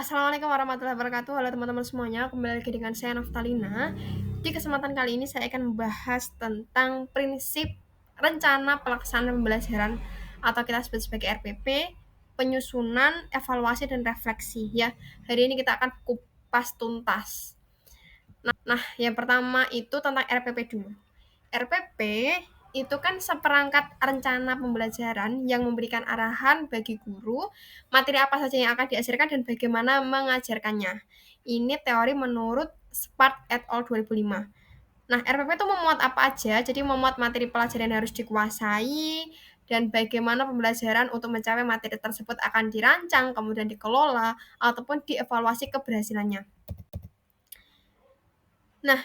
Assalamualaikum warahmatullahi wabarakatuh. Halo teman-teman semuanya, kembali lagi dengan saya Naftalina. Di kesempatan kali ini saya akan membahas tentang prinsip rencana pelaksanaan pembelajaran atau kita sebut sebagai RPP, penyusunan, evaluasi dan refleksi ya. Hari ini kita akan kupas tuntas. Nah, yang pertama itu tentang RPP dulu. RPP itu kan seperangkat rencana pembelajaran yang memberikan arahan bagi guru, materi apa saja yang akan diajarkan dan bagaimana mengajarkannya. Ini teori menurut Smart et al. 2005. Nah, RPP itu memuat apa aja? Jadi memuat materi pelajaran yang harus dikuasai dan bagaimana pembelajaran untuk mencapai materi tersebut akan dirancang, kemudian dikelola, ataupun dievaluasi keberhasilannya. Nah,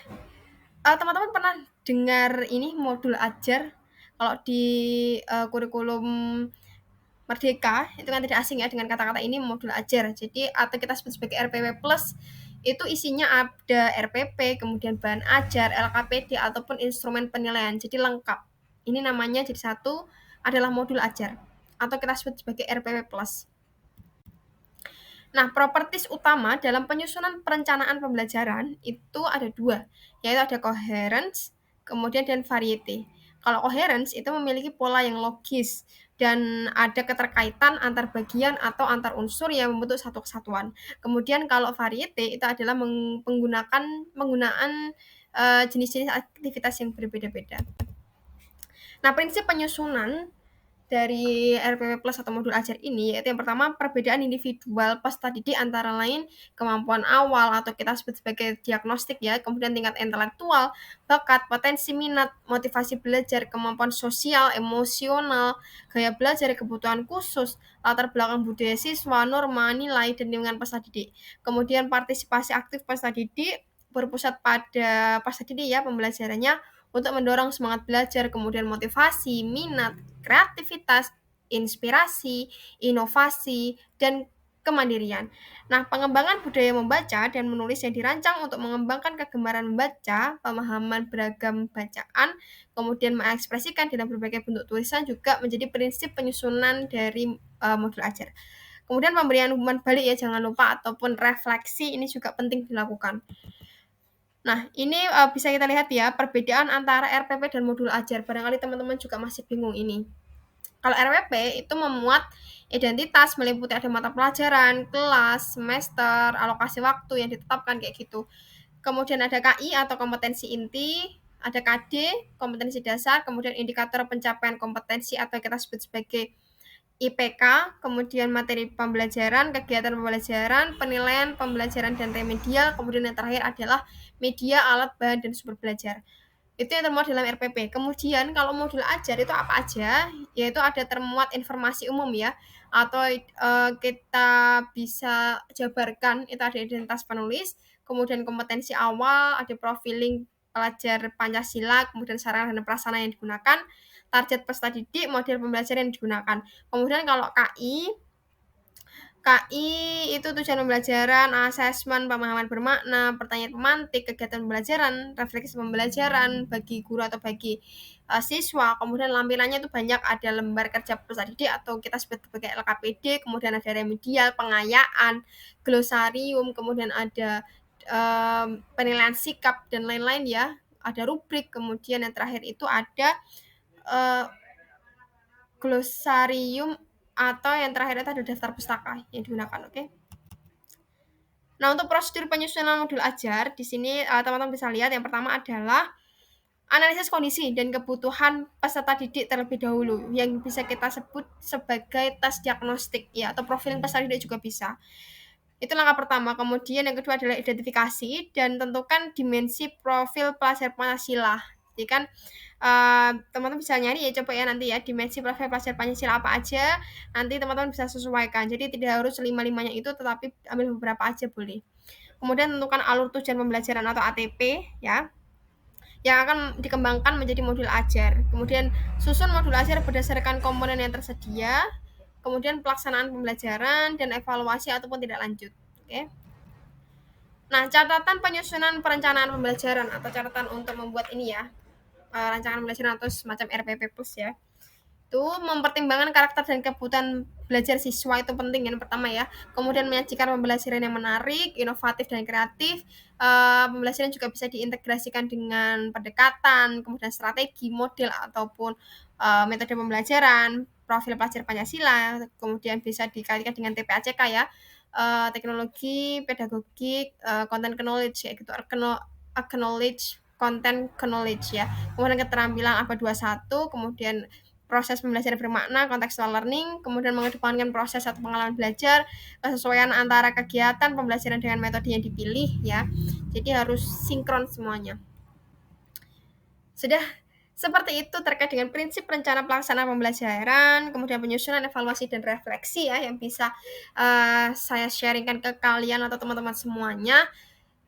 teman-teman pernah dengar ini modul ajar? Kalau di kurikulum Merdeka itu kan tidak asing ya dengan kata-kata ini modul ajar. Jadi atau kita sebut sebagai RPP plus itu isinya ada RPP, kemudian bahan ajar, LKPD ataupun instrumen penilaian. Jadi lengkap. Ini namanya jadi satu adalah modul ajar atau kita sebut sebagai RPP plus. Nah, propertis utama dalam penyusunan perencanaan pembelajaran itu ada dua, yaitu ada coherence, kemudian dan variety. Kalau coherence itu memiliki pola yang logis dan ada keterkaitan antar bagian atau antar unsur yang membentuk satu kesatuan. Kemudian kalau variety itu adalah penggunaan jenis-jenis aktivitas yang berbeda-beda. Nah, prinsip penyusunan dari RPP Plus atau modul ajar ini yaitu yang pertama perbedaan individual peserta didik antara lain kemampuan awal atau kita sebut sebagai diagnostik ya, kemudian tingkat intelektual, bakat, potensi minat, motivasi belajar, kemampuan sosial, emosional, gaya belajar, kebutuhan khusus, latar belakang budaya siswa, norma, nilai, dan lingkungan peserta didik. Kemudian partisipasi aktif peserta didik berpusat pada peserta didik ya pembelajarannya untuk mendorong semangat belajar, kemudian motivasi, minat, kreativitas, inspirasi, inovasi, dan kemandirian. Nah, pengembangan budaya membaca dan menulis yang dirancang untuk mengembangkan kegemaran membaca, pemahaman beragam bacaan, kemudian mengekspresikan dalam berbagai bentuk tulisan juga menjadi prinsip penyusunan dari modul ajar. Kemudian pemberian umpan balik ya jangan lupa ataupun refleksi ini juga penting dilakukan. Nah, ini bisa kita lihat ya perbedaan antara RPP dan modul ajar. Barangkali teman-teman juga masih bingung ini. Kalau RPP itu memuat identitas, meliputi ada mata pelajaran, kelas, semester, alokasi waktu yang ditetapkan kayak gitu. Kemudian ada KI atau kompetensi inti, ada KD, kompetensi dasar, kemudian indikator pencapaian kompetensi atau kita sebut sebagai IPK, kemudian materi pembelajaran, kegiatan pembelajaran, penilaian pembelajaran dan remedial, kemudian yang terakhir adalah media, alat, bahan, dan sumber belajar. Itu yang termuat dalam RPP. Kemudian kalau modul ajar itu apa aja? Yaitu ada termuat informasi umum ya, atau kita bisa jabarkan itu ada identitas penulis, kemudian kompetensi awal, ada profiling pelajar Pancasila, kemudian sarana dan prasarana yang digunakan, target peserta didik, model pembelajaran yang digunakan. Kemudian kalau KI itu tujuan pembelajaran, asesmen, pemahaman bermakna, pertanyaan pemantik, kegiatan pembelajaran, refleksi pembelajaran bagi guru atau bagi siswa. Kemudian lampirannya itu banyak, ada lembar kerja peserta didik atau kita sebut sebagai LKPD, kemudian ada remedial, pengayaan, glosarium, kemudian ada penilaian sikap dan lain-lain ya. Ada rubrik, kemudian yang terakhir itu ada glosarium atau yang terakhir itu ada daftar pustaka yang digunakan, oke? Nah, untuk prosedur penyusunan modul ajar, di sini teman-teman bisa lihat yang pertama adalah analisis kondisi dan kebutuhan peserta didik terlebih dahulu yang bisa kita sebut sebagai tes diagnostik ya atau profiling peserta didik juga bisa. Itu langkah pertama. Kemudian yang kedua adalah identifikasi dan tentukan dimensi profil pelajar Pancasila. Jadi kan teman-teman bisa nyari ya coba ya nanti ya dimensi profil pelajar Pancasila apa aja. Nanti teman-teman bisa sesuaikan. Jadi tidak harus lima-limanya itu tetapi ambil beberapa aja boleh. Kemudian tentukan alur tujuan pembelajaran atau ATP ya yang akan dikembangkan menjadi modul ajar. Kemudian susun modul ajar berdasarkan komponen yang tersedia, kemudian pelaksanaan pembelajaran dan evaluasi ataupun tidak lanjut. Oke. Nah, catatan penyusunan perencanaan pembelajaran atau catatan untuk membuat ini ya, rancangan pembelajaran atau semacam RPP plus ya. itu mempertimbangkan karakter dan kebutuhan belajar siswa itu penting yang pertama ya. Kemudian menyajikan pembelajaran yang menarik, inovatif dan kreatif. Pembelajaran juga bisa diintegrasikan dengan pendekatan, kemudian strategi, model ataupun metode pembelajaran, profil pelajar Pancasila, kemudian bisa dikaitkan dengan TPACK ya. Teknologi, pedagogik, content knowledge ya gitu, acknowledge content knowledge ya. Kemudian keterampilan ABA 21, kemudian proses pembelajaran bermakna, contextual learning, kemudian mengedepankan proses atau pengalaman belajar, kesesuaian antara kegiatan pembelajaran dengan metode yang dipilih ya. Jadi harus sinkron semuanya. Sudah seperti itu terkait dengan prinsip rencana pelaksanaan pembelajaran, kemudian penyusunan, evaluasi, dan refleksi ya yang bisa saya sharingkan ke kalian atau teman-teman semuanya.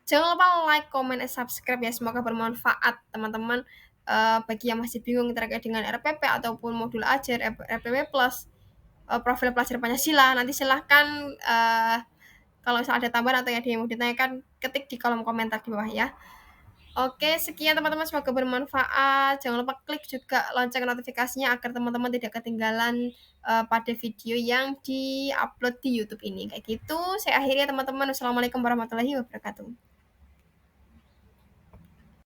Jangan lupa like, comment, and subscribe ya. Semoga bermanfaat teman-teman. Bagi yang masih bingung terkait dengan RPP ataupun modul ajar, RPP Plus, profil pelajar Pancasila, nanti silahkan kalau misalnya ada tambahan atau yang ada yang mau ditanyakan, ketik di kolom komentar di bawah ya. Oke, sekian teman-teman, semoga bermanfaat. Jangan lupa klik juga lonceng notifikasinya agar teman-teman tidak ketinggalan pada video yang di-upload di YouTube ini. Kayak gitu, saya akhiri ya teman-teman. Wassalamualaikum warahmatullahi wabarakatuh.